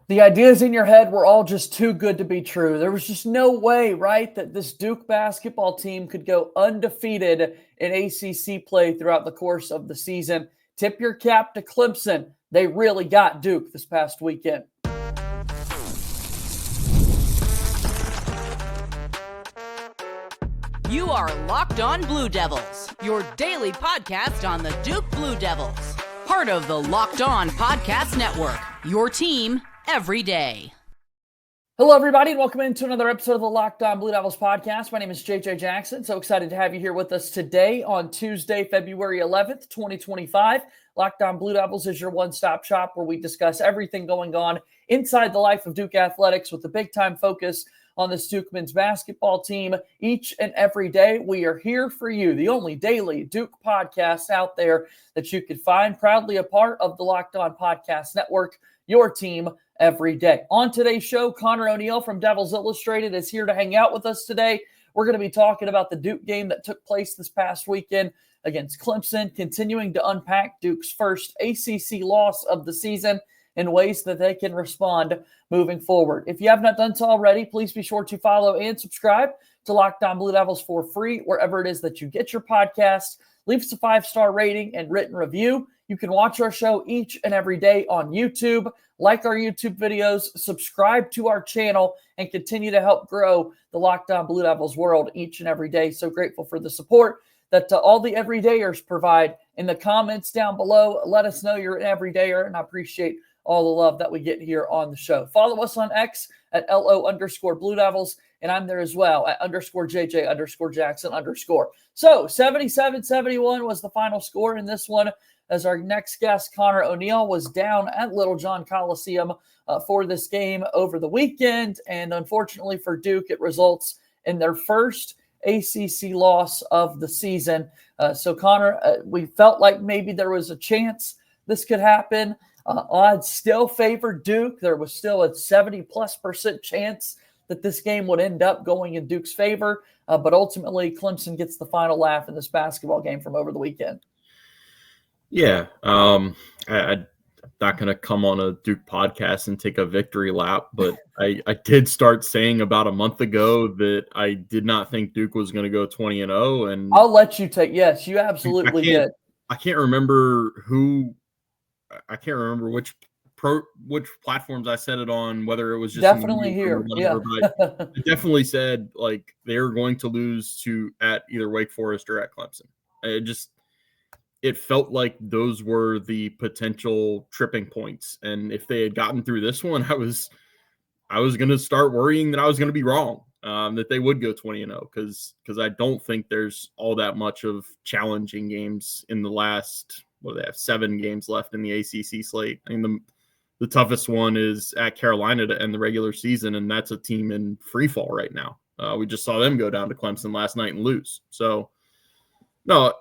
The ideas in your head were all just too good to be true. There was just no way, right, that this Duke basketball team could go undefeated in ACC play throughout the course of the season. Tip your cap to Clemson. They really got Duke this past weekend. You are Locked On Blue Devils, your daily podcast on the Duke Blue Devils. Part of the Locked On Podcast Network, your team every day. Hello, everybody, and welcome into another episode of the Locked On Blue Devils podcast. My name is JJ Jackson. So excited to have you here with us today on Tuesday, February 11th, 2025. Locked On Blue Devils is your one-stop shop where we discuss everything going on inside the life of Duke athletics with a big-time focus on this Duke men's basketball team. Each and every day, we are here for you, the only daily Duke podcast out there that you could find, proudly a part of the Locked On Podcast Network, your team every day. On today's show, Connor O'Neill from Devils Illustrated is here to hang out with us today. We're going to be talking about the Duke game that took place this past weekend against Clemson, continuing to unpack Duke's first ACC loss of the season in ways that they can respond moving forward. If you have not done so already, please be sure to follow and subscribe to Locked On Blue Devils for free wherever it is that you get your podcasts. Leave us a 5-star rating and written review. You can watch our show each and every day on YouTube, like our YouTube videos, subscribe to our channel, and continue to help grow the Locked On Blue Devils world each and every day. So grateful for the support that all the everydayers provide. In the comments down below, let us know you're an everydayer, and I appreciate all the love that we get here on the show. Follow us on X at LO_Blue Devils, and I'm there as well at _JJ_Jackson_. So 77-71 was the final score in this one, as our next guest, Connor O'Neill, was down at Little John Coliseum for this game over the weekend. And unfortunately for Duke, it results in their first ACC loss of the season. So Connor, we felt like maybe there was a chance this could happen. Odds still favored Duke. There was still a 70+% chance that this game would end up going in Duke's favor. But ultimately, Clemson gets the final laugh in this basketball game from over the weekend. Yeah, I'm not going to come on a Duke podcast and take a victory lap, but I did start saying about a month ago that I did not think Duke was going to go 20-0. And I'll let you take. Yes, you absolutely did. I can't remember which platforms I said it on, whether it was just definitely here. Whatever, yeah, but I definitely said like they're going to lose at either Wake Forest or at Clemson. It felt like those were the potential tripping points. And if they had gotten through this one, I was going to start worrying that I was going to be wrong, that they would go 20-0, because I don't think there's all that much of challenging games in the last, they have 7 games left in the ACC slate. I mean, the toughest one is at Carolina to end the regular season, and that's a team in free fall right now. We just saw them go down to Clemson last night and lose. So, no,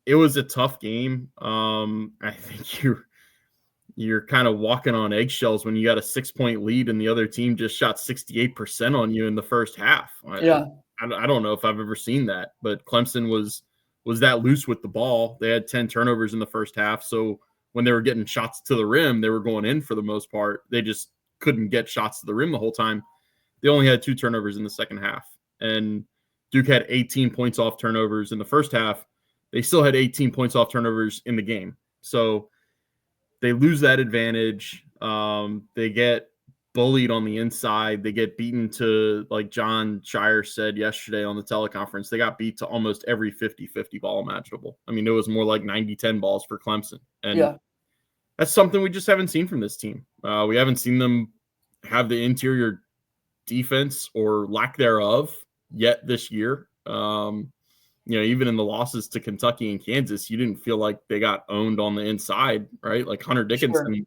it was a tough game. I think you're kind of walking on eggshells when you got a 6-point lead and the other team just shot 68% on you in the first half. Yeah, I don't know if I've ever seen that, but Clemson was that loose with the ball. They had 10 turnovers in the first half, so when they were getting shots to the rim, they were going in for the most part. They just couldn't get shots to the rim the whole time. They only had 2 turnovers in the second half, and Duke had 18 points off turnovers in the first half. They still had 18 points off turnovers in the game. So they lose that advantage. They get bullied on the inside. They get beaten to, like John Shire said yesterday on the teleconference, they got beat to almost every 50-50 ball imaginable. I mean, it was more like 90-10 balls for Clemson. And that's something we just haven't seen from this team. We haven't seen them have the interior defense or lack thereof yet this year. Even in the losses to Kentucky and Kansas, you didn't feel like they got owned on the inside, right? Like Hunter Dickinson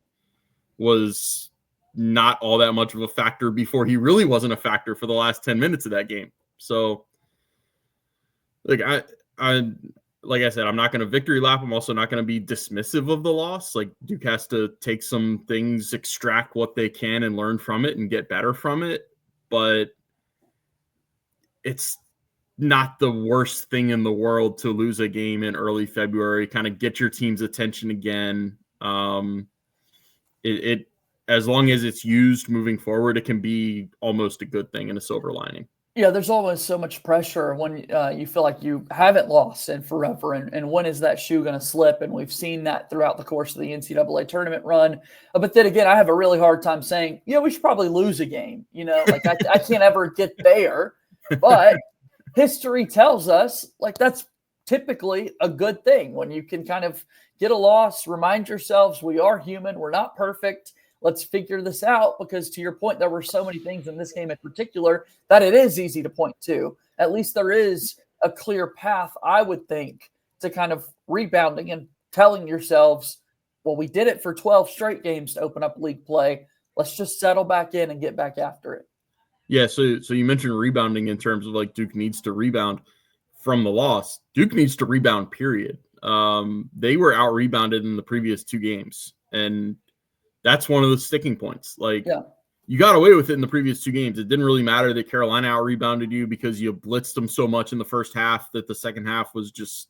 was not all that much of a factor before he really wasn't a factor for the last 10 minutes of that game. So, like I said, I'm not going to victory lap. I'm also not going to be dismissive of the loss. Like Duke has to take some things, extract what they can and learn from it and get better from it. But it's not the worst thing in the world to lose a game in early February, kind of get your team's attention again. It as long as it's used moving forward, it can be almost a good thing and a silver lining. Yeah, there's always so much pressure when you feel like you haven't lost in forever, and when is that shoe going to slip? And we've seen that throughout the course of the NCAA tournament run. But then again, I have a really hard time saying, we should probably lose a game. Like I can't ever get there. But history tells us like that's typically a good thing when you can kind of get a loss, remind yourselves we are human, we're not perfect. Let's figure this out, because to your point, there were so many things in this game in particular that it is easy to point to. At least there is a clear path, I would think, to kind of rebounding and telling yourselves, well, we did it for 12 straight games to open up league play. Let's just settle back in and get back after it. Yeah, so you mentioned rebounding in terms of like Duke needs to rebound from the loss. Duke needs to rebound, period. They were out-rebounded in the previous 2 games, and that's one of the sticking points. Like, you got away with it in the previous 2 games. It didn't really matter that Carolina out-rebounded you because you blitzed them so much in the first half that the second half was just,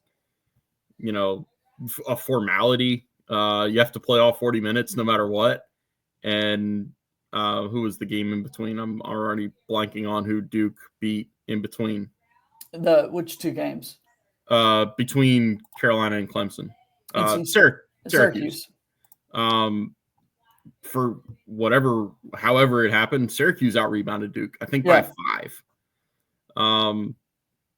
a formality. You have to play all 40 minutes no matter what. And who was the game in between? I'm already blanking on who Duke beat in between. Which 2 games? Between Carolina and Clemson. Syracuse. For however it happened, Syracuse out-rebounded Duke, I think by 5.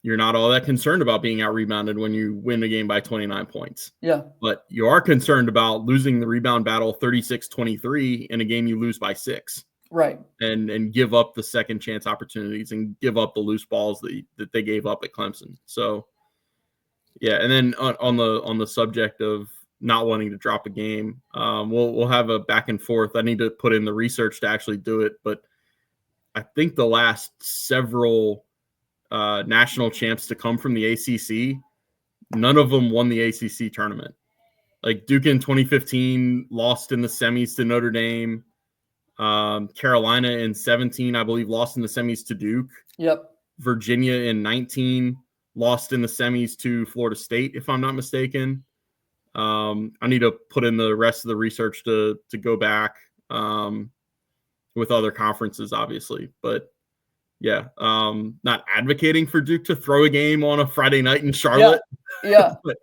You're not all that concerned about being out-rebounded when you win the game by 29 points. Yeah. But you are concerned about losing the rebound battle 36-23 in a game you lose by 6. Right. And give up the second chance opportunities and give up the loose balls that they gave up at Clemson. So, yeah. And then on the subject of not wanting to drop a game, we'll have a back and forth. I need to put in the research to actually do it, but I think the last several national champs to come from the ACC, none of them won the ACC tournament. Like Duke in 2015 lost in the semis to Notre Dame. Carolina in 17, I believe, lost in the semis to Duke. Yep. Virginia in 19 lost in the semis to Florida State, if I'm not mistaken. I need to put in the rest of the research to go back with other conferences, obviously. But yeah, not advocating for Duke to throw a game on a Friday night in Charlotte. Yeah. but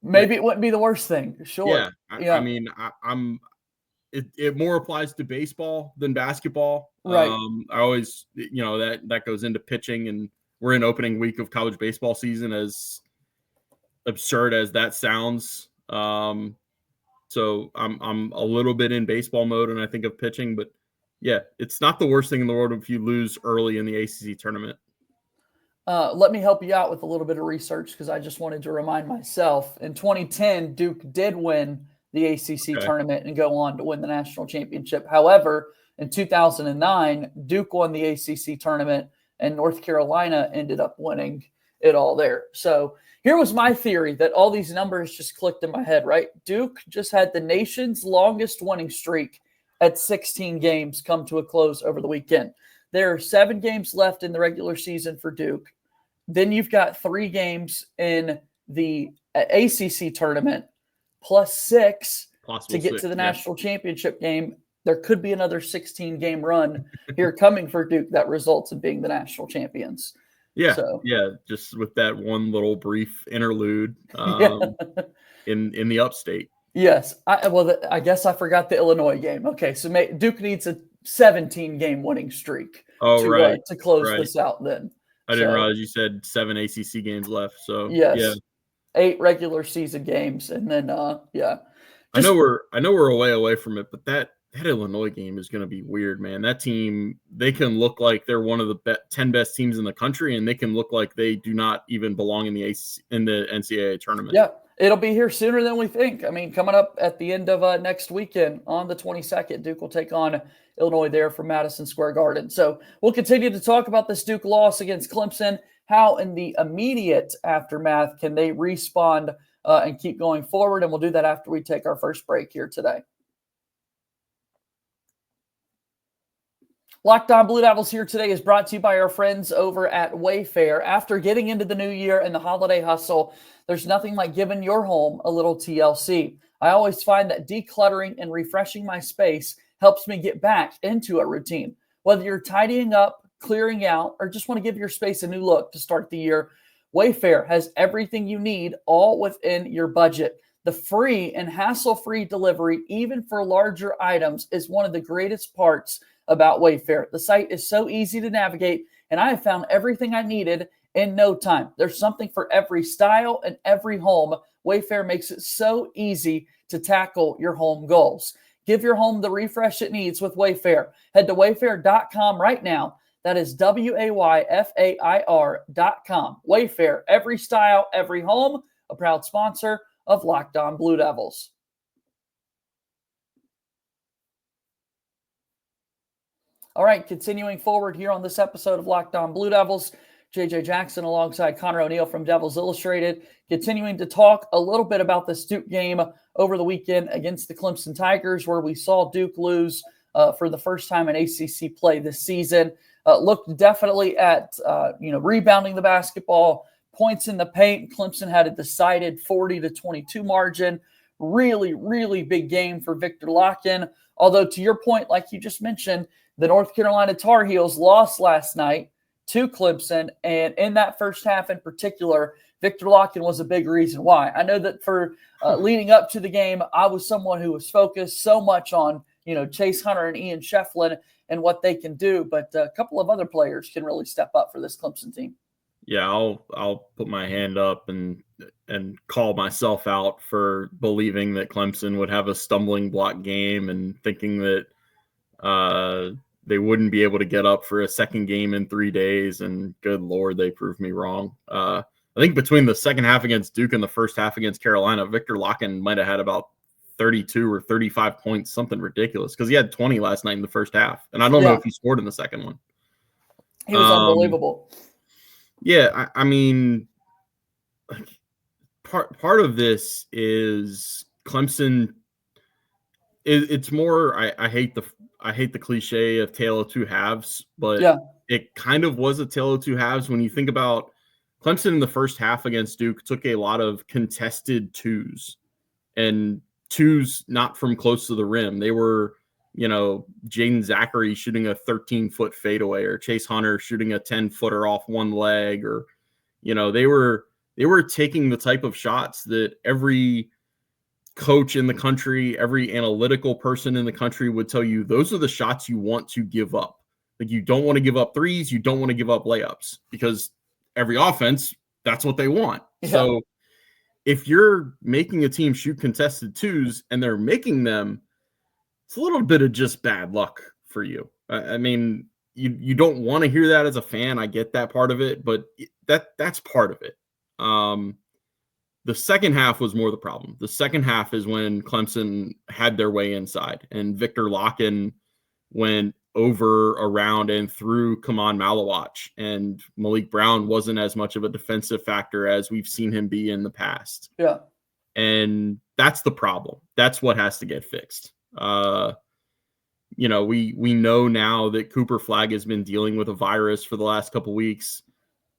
maybe it wouldn't be the worst thing. Sure. Yeah. I mean, it more applies to baseball than basketball. Right. I always, that goes into pitching, and we're in opening week of college baseball season, as absurd as that sounds. So I'm a little bit in baseball mode and I think of pitching, but yeah, it's not the worst thing in the world if you lose early in the ACC tournament. Let me help you out with a little bit of research, because I just wanted to remind myself. In 2010, Duke did win the ACC tournament and go on to win the national championship. However, in 2009, Duke won the ACC tournament and North Carolina ended up winning it all there. So here was my theory that all these numbers just clicked in my head, right? Duke just had the nation's longest winning streak at 16 games come to a close over the weekend. There are 7 games left in the regular season for Duke. Then you've got 3 games in the ACC tournament, plus 6 to get to the national championship game. There could be another 16-game run here coming for Duke that results in being the national champions. Yeah, just with that one little brief interlude in the upstate. Yes, I guess I forgot the Illinois game. Okay, so Duke needs a 17-game winning streak to close this out then. I didn't realize you said 7 ACC games left. So yes, yeah. 8 regular season games, and then I know we're a way away from it, but that Illinois game is going to be weird, man. That team, they can look like they're one of the 10 best teams in the country, and they can look like they do not even belong in the NCAA tournament. Yeah, it'll be here sooner than we think. I mean, coming up at the end of next weekend on the 22nd, Duke will take on Illinois there from Madison Square Garden. So we'll continue to talk about this Duke loss against Clemson. How in the immediate aftermath can they respawn and keep going forward? And we'll do that after we take our first break here today. Locked On Blue Devils here today is brought to you by our friends over at Wayfair. After getting into the new year and the holiday hustle, there's nothing like giving your home a little TLC. I always find that decluttering and refreshing my space helps me get back into a routine. Whether you're tidying up, clearing out, or just want to give your space a new look to start the year, Wayfair has everything you need, all within your budget. The free and hassle-free delivery, even for larger items, is one of the greatest parts about Wayfair. The site is so easy to navigate, and I have found everything I needed in no time. There's something for every style and every home. Wayfair makes it so easy to tackle your home goals. Give your home the refresh it needs with Wayfair. Head to wayfair.com right now. That is WAYFAIR.com. Wayfair, every style, every home, a proud sponsor of Locked On Blue Devils. All right, continuing forward here on this episode of Locked On Blue Devils, JJ Jackson alongside Connor O'Neill from Devils Illustrated, continuing to talk a little bit about this Duke game over the weekend against the Clemson Tigers, where we saw Duke lose for the first time in ACC play this season. Looked definitely at rebounding the basketball, points in the paint. Clemson had a decided 40-22 margin. Really, really big game for Victor Locken. Although, to your point, like you just mentioned, the North Carolina Tar Heels lost last night to Clemson, and in that first half in particular, Victor Locken was a big reason why. I know that for leading up to the game, I was someone who was focused so much on Chase Hunter and Ian Shefflin and what they can do, but a couple of other players can really step up for this Clemson team. Yeah, I'll put my hand up and call myself out for believing that Clemson would have a stumbling block game and thinking that they wouldn't be able to get up for a second game in 3 days. And good Lord, they proved me wrong. I think between the second half against Duke and the first half against Carolina, Victor Locken might have had about 32 or 35 points, something ridiculous, because he had 20 last night in the first half. And I don't know if he scored in the second one. He was unbelievable. Yeah, I mean, part of this is Clemson. It's more. I hate the cliche of tale of two halves, but it kind of was a tale of two halves when you think about Clemson in the first half against Duke took a lot of contested twos, and twos not from close to the rim. They were, Jaden Zachary shooting a 13-foot fadeaway, or Chase Hunter shooting a 10-footer off one leg, or, they were taking the type of shots that every coach in the country, every analytical person in the country would tell you, those are the shots you want to give up. Like, you don't want to give up threes. You don't want to give up layups, because every offense, that's what they want. Yeah. So if you're making a team shoot contested twos and they're making them, it's a little bit of just bad luck for you. I mean, you don't want to hear that as a fan. I get that part of it, but that's part of it. The second half was more the problem. The second half is when Clemson had their way inside, and Victor Locken went over, around, and through Kaman Malawach, and Malik Brown wasn't as much of a defensive factor as we've seen him be in the past. Yeah. And that's the problem. That's what has to get fixed. We know now that Cooper Flagg has been dealing with a virus for the last couple of weeks.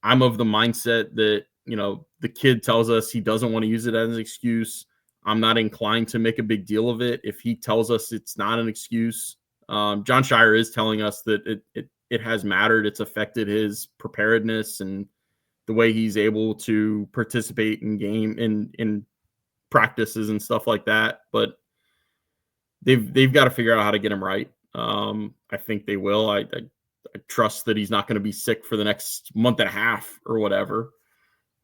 I'm of the mindset that, the kid tells us he doesn't want to use it as an excuse. I'm not inclined to make a big deal of it if he tells us it's not an excuse. John Shire is telling us that it has mattered. It's affected his preparedness and the way he's able to participate in practices and stuff like that. But they've got to figure out how to get him right. I think they will. I trust that he's not going to be sick for the next month and a half or whatever.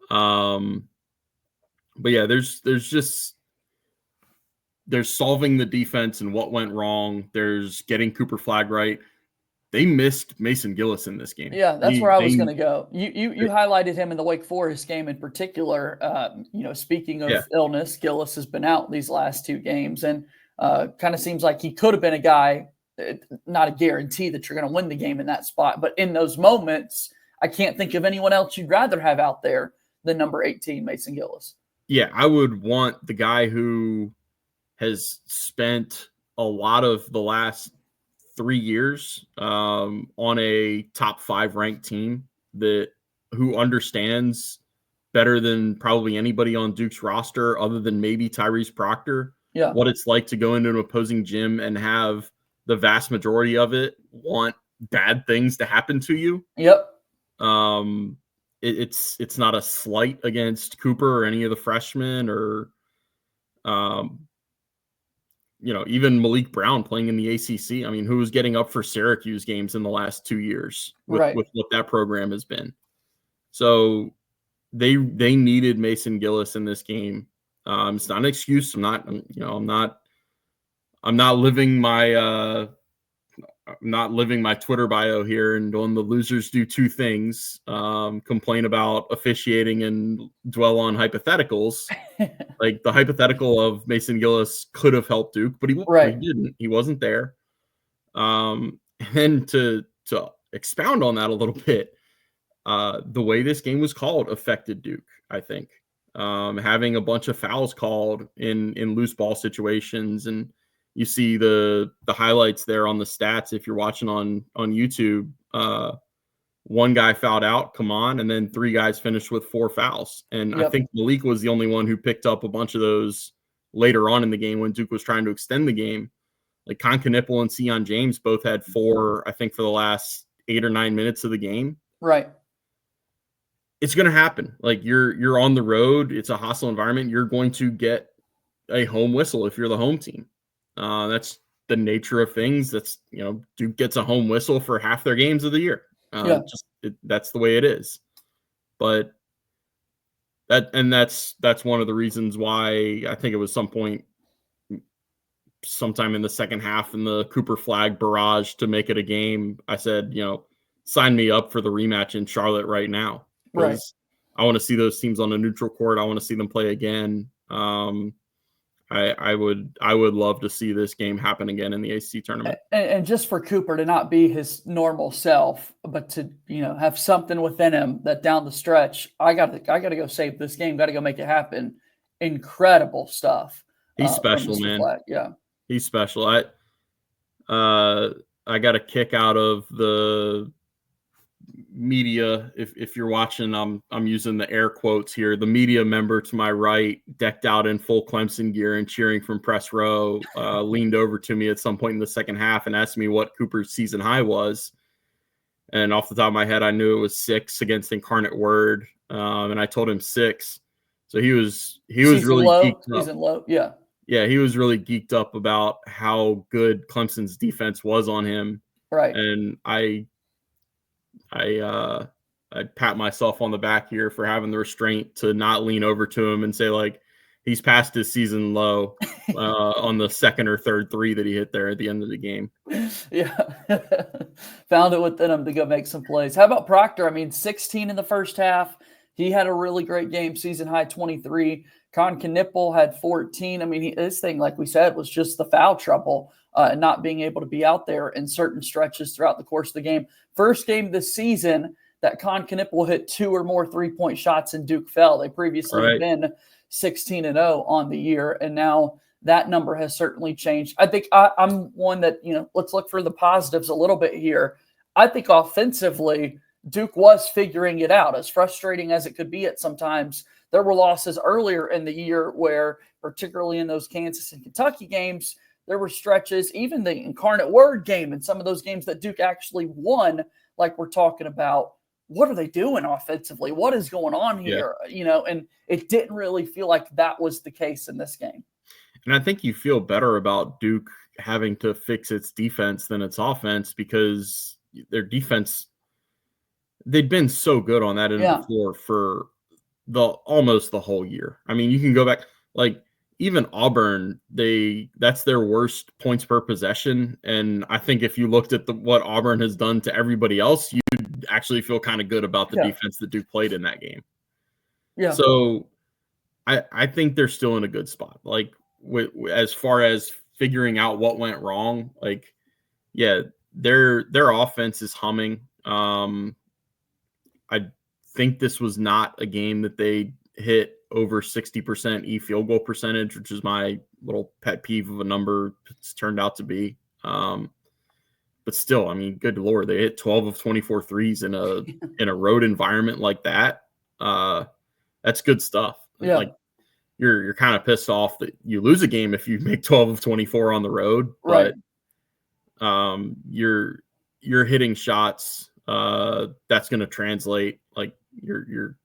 But yeah, there's solving the defense and what went wrong. There's getting Cooper Flagg right. They missed Mason Gillis in this game. Yeah, that's where I was going to go. You highlighted him in the Wake Forest game in particular. Speaking of illness, Gillis has been out these last two games, and kind of seems like he could have been a guy, not a guarantee that you're going to win the game in that spot. But in those moments, I can't think of anyone else you'd rather have out there than number 18, Mason Gillis. Yeah, I would want the guy who has spent a lot of the last 3 years on a top 5 ranked team who understands better than probably anybody on Duke's roster, other than maybe Tyrese Proctor, what it's like to go into an opposing gym and have the vast majority of it want bad things to happen to you. Yep. It's not a slight against Cooper or any of the freshmen or, even Malik Brown playing in the ACC. I mean, who was getting up for Syracuse games in the last 2 years with what that program has been. So they needed Mason Gillis in this game. It's not an excuse. I'm not living my Twitter bio here and doing the losers do two things, complain about officiating and dwell on hypotheticals. Like the hypothetical of Mason Gillis could have helped Duke, but he didn't. He wasn't there. And then to expound on that a little bit, the way this game was called affected Duke, I think. Having a bunch of fouls called in loose ball situations, and you see the highlights there on the stats if you're watching on YouTube. One guy fouled out, come on, and then 3 guys finished with 4 fouls. And I think Malik was the only one who picked up a bunch of those later on in the game when Duke was trying to extend the game. Like Concanipple and Sion James both had 4, I think, for the last 8 or 9 minutes of the game. Right. It's going to happen. Like you're on the road. It's a hostile environment. You're going to get a home whistle if you're the home team. That's the nature of things. That's, Duke gets a home whistle for half their games of the year. That's the way it is. But that's one of the reasons why I think it was sometime in the second half in the Cooper Flagg barrage to make it a game. I said, sign me up for the rematch in Charlotte right now. Right. I want to see those teams on a neutral court. I want to see them play again. I would love to see this game happen again in the ACC tournament. And just for Cooper to not be his normal self, but to have something within him that down the stretch, I got to go save this game. Got to go make it happen. Incredible stuff. He's special, man. Flagg. Yeah, he's special. I got a kick out of the media. If you're watching, I'm using the air quotes here. The media member to my right, decked out in full Clemson gear and cheering from press row, leaned over to me at some point in the second half and asked me what Cooper's season high was. And off the top of my head, I knew it was 6 against Incarnate Word, and I told him 6. So he was really geeked up. Season low, yeah. Yeah, he was really geeked up about how good Clemson's defense was on him. Right. And I pat myself on the back here for having the restraint to not lean over to him and say, like, he's past his season low on the second or third 3 that he hit there at the end of the game. Yeah. Found it within him to go make some plays. How about Proctor? I mean, 16 in the first half. He had a really great game, season high 23. Concanipple had 14. I mean, his thing, like we said, was just the foul trouble and not being able to be out there in certain stretches throughout the course of the game. First game this season that Concanipple hit 2 or more 3-point shots and Duke fell. They previously had been 16-0 on the year, and now that number has certainly changed. I think I'm one that, let's look for the positives a little bit here. I think offensively, Duke was figuring it out. As frustrating as it could be at sometimes, there were losses earlier in the year where, particularly in those Kansas and Kentucky games, there were stretches, even the Incarnate Word game and some of those games that Duke actually won, like we're talking about. What are they doing offensively? What is going on here? Yeah. And it didn't really feel like that was the case in this game. And I think you feel better about Duke having to fix its defense than its offense, because their defense, they'd been so good on that end of the floor for almost the whole year. I mean, you can go back, like even Auburn, that's their worst points per possession. And I think if you looked at what Auburn has done to everybody else, you'd actually feel kind of good about the defense that Duke played in that game. Yeah. So I think they're still in a good spot. Like as far as figuring out what went wrong, like, yeah, their offense is humming. I think this was not a game that they hit over 60% field goal percentage, which is my little pet peeve of a number it's turned out to be. But still, I mean, good Lord, they hit 12 of 24 threes in a road environment like that. That's good stuff. Yeah. Like you're kind of pissed off that you lose a game if you make 12 of 24 on the road, Right. but you're hitting shots that's going to translate. Like you're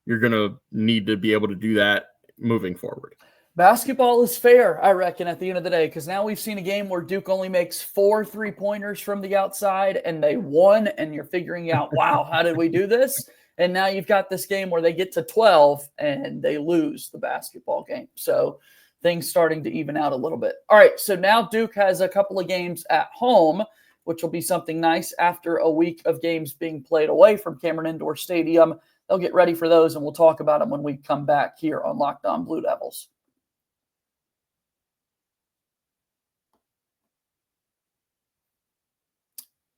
going to need to be able to do that moving forward. Basketball is fair, I reckon, at the end of the day, because now we've seen a game where Duke only makes 4 3-pointers from the outside and they won, and you're figuring out, wow, how did we do this? And now you've got this game where they get to 12 and they lose the basketball game. So things starting to even out a little bit. All right, so now Duke has a couple of games at home, which will be something nice after a week of games being played away from Cameron Indoor Stadium. They'll get ready for those, and we'll talk about them when we come back here on Locked On Blue Devils.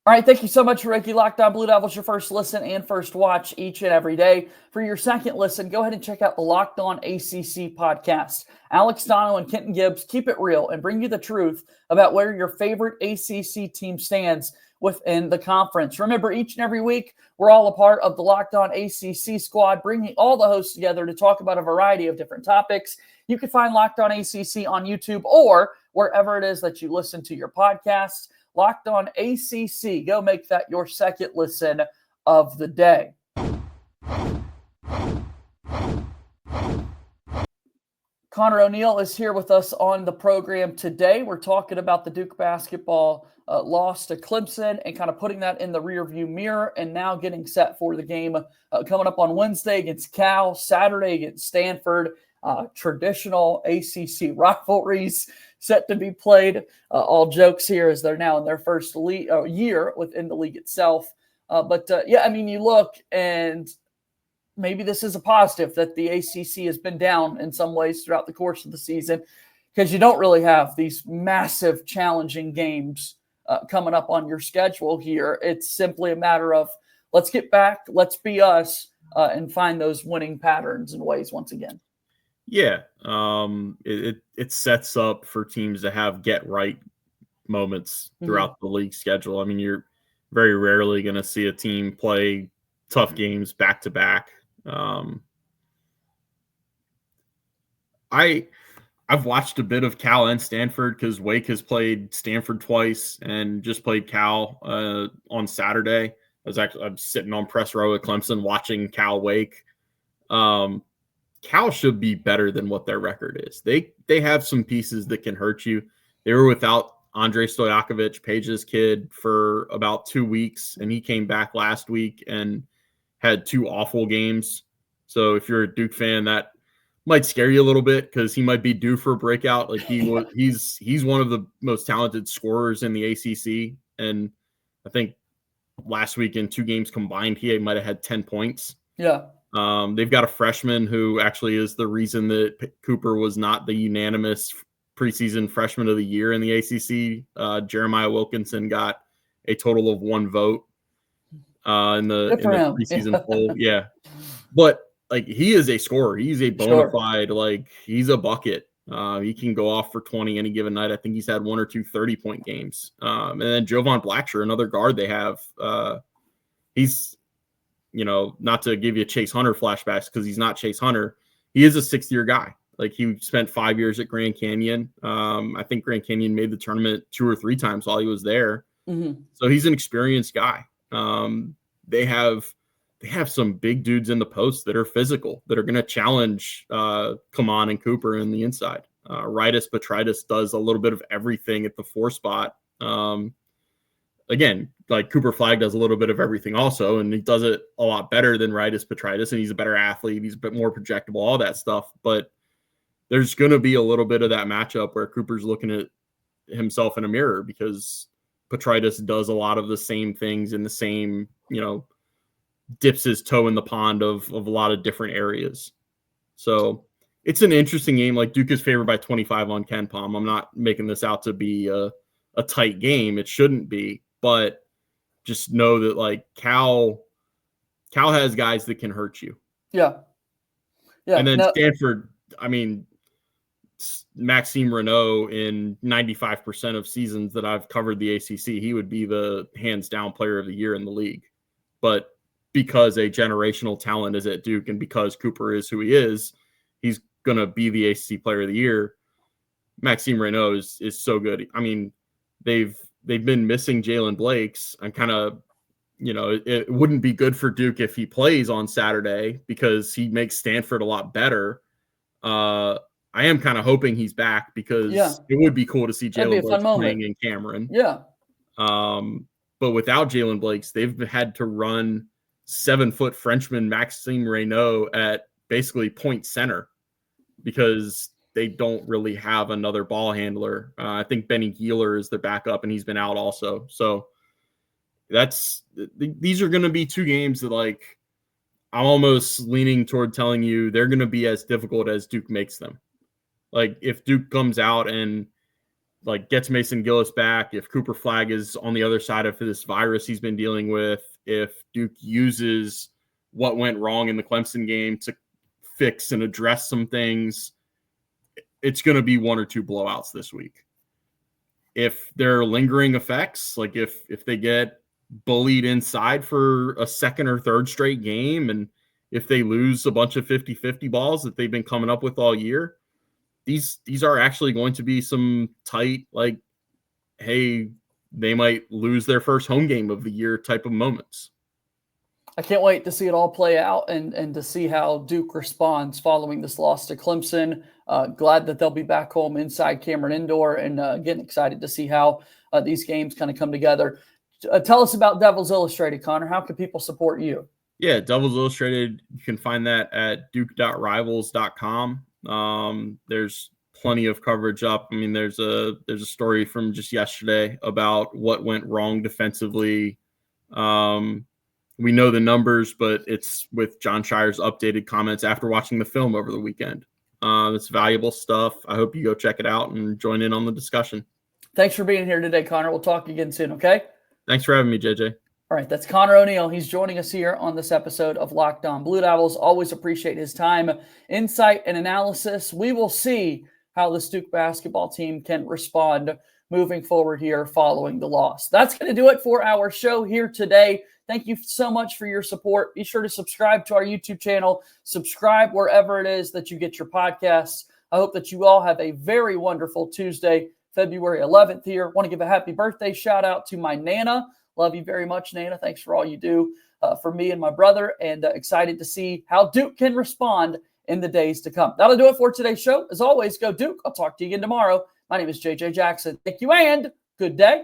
All right, thank you so much, Ricky. Locked On Blue Devils, your first listen and first watch each and every day. For your second listen, go ahead and check out the Locked On ACC podcast. Alex Dono and Kenton Gibbs keep it real and bring you the truth about where your favorite ACC team stands within the conference. Remember, each and every week, we're all a part of the Locked On ACC squad, bringing all the hosts together to talk about a variety of different topics. You can find Locked On ACC on YouTube or wherever it is that you listen to your podcasts. Locked On ACC. Go make that your second listen of the day. Connor O'Neill is here with us on the program today. We're talking about the Duke basketball loss to Clemson and kind of putting that in the rearview mirror and now getting set for the game coming up on Wednesday against Cal, Saturday against Stanford. Traditional ACC rivalries set to be played. All jokes here as they're now in their first year within the league itself. Yeah, I mean, you look and maybe this is a positive that the ACC has been down in some ways throughout the course of the season because you don't really have these massive challenging games coming up on your schedule here. It's simply a matter of let's get back, let's be us, and find those winning patterns and ways once again. Yeah, it sets up for teams to have get-right moments throughout the league schedule. I mean, you're very rarely going to see a team play tough games back-to-back. I've watched a bit of Cal and Stanford because Wake has played Stanford twice and just played Cal on Saturday. I'm sitting on press row at Clemson watching Cal Wake. Cal should be better than what their record is. They have some pieces that can hurt you. They were without Andre Stojakovic, Paige's kid, for about 2 weeks, and he came back last week and had 2 awful games. So if you're a Duke fan, that might scare you a little bit because he might be due for a breakout. Like he's one of the most talented scorers in the ACC, and I think last week in 2 games combined, he might have had 10 points. Yeah. They've got a freshman who actually is the reason that Cooper was not the unanimous preseason freshman of the year in the ACC. Jeremiah Wilkinson got a total of 1 vote in the preseason poll. Yeah. But like he is a scorer. He's a bona fide, he's a bucket. He can go off for 20 any given night. I think he's had 1 or 2 30-point games. And then Jovan Blacksher, another guard they have, he's, not to give you Chase Hunter flashbacks because he's not Chase Hunter. He is a 6th-year guy. Like he spent 5 years at Grand Canyon. I think Grand Canyon made the tournament 2 or 3 times while he was there. Mm-hmm. So he's an experienced guy. They have some big dudes in the post that are physical, that are going to challenge Kaman and Cooper in the inside. Rytis Petritis does a little bit of everything at the 4 spot. Again, like Cooper Flagg does a little bit of everything also, and he does it a lot better than Rytis Petritis, and he's a better athlete. He's a bit more projectable, all that stuff. But there's going to be a little bit of that matchup where Cooper's looking at himself in a mirror because Petritis does a lot of the same things in the same, dips his toe in the pond of a lot of different areas. So it's an interesting game. Like Duke is favored by 25 on Ken Palm. I'm not making this out to be a tight game. It shouldn't be, but just know that like Cal has guys that can hurt you. Yeah. And then Stanford, I mean, Maxime Renault in 95% of seasons that I've covered the ACC, he would be the hands down player of the year in the league. But because a generational talent is at Duke and because Cooper is who he is, he's going to be the ACC player of the year. Maxime Reynaud is so good. I mean, they've been missing Jalen Blakes. I'm kind of, it wouldn't be good for Duke if he plays on Saturday because he makes Stanford a lot better. I am kind of hoping he's back because it would be cool to see Jalen Blakes playing in Cameron. Yeah. But without Jalen Blakes, they've had to run 7-foot Frenchman Maxime Reynaud at basically point center because they don't really have another ball handler. I think Benny Geeler is their backup, and he's been out also. So these are going to be two games that, like, I'm almost leaning toward telling you they're going to be as difficult as Duke makes them. Like, if Duke comes out and like gets Mason Gillis back, if Cooper Flagg is on the other side of this virus he's been dealing with, if Duke uses what went wrong in the Clemson game to fix and address some things, it's going to be 1 or 2 blowouts this week. If there are lingering effects, like if they get bullied inside for a second or third straight game, and if they lose a bunch of 50-50 balls that they've been coming up with all year, these are actually going to be some tight, like, hey, they might lose their first home game of the year type of moments. I can't wait to see it all play out and to see how Duke responds following this loss to Clemson. Glad that they'll be back home inside Cameron Indoor, and getting excited to see how these games kind of come together. Tell us about Devils Illustrated, Connor. How can people support you? Yeah, Devils Illustrated, you can find that at duke.rivals.com. There's plenty of coverage up. I mean, there's a story from just yesterday about what went wrong defensively. We know the numbers, but it's with John Shire's updated comments after watching the film over the weekend. It's valuable stuff. I hope you go check it out and join in on the discussion. Thanks for being here today, Connor. We'll talk again soon, okay? Thanks for having me, JJ. All right, that's Connor O'Neill. He's joining us here on this episode of Locked On Blue Devils. Always appreciate his time, insight, and analysis. We will see how this Duke basketball team can respond moving forward here following the loss. That's going to do it for our show here today. Thank you so much for your support. Be sure to subscribe to our YouTube channel. Subscribe wherever it is that you get your podcasts. I hope that you all have a very wonderful Tuesday, February 11th here. Want to give a happy birthday shout out to my Nana. Love you very much, Nana. Thanks for all you do for me and my brother, and excited to see how Duke can respond in the days to come. That'll do it for today's show. As always, go Duke. I'll talk to you again tomorrow. My name is JJ Jackson. Thank you and good day.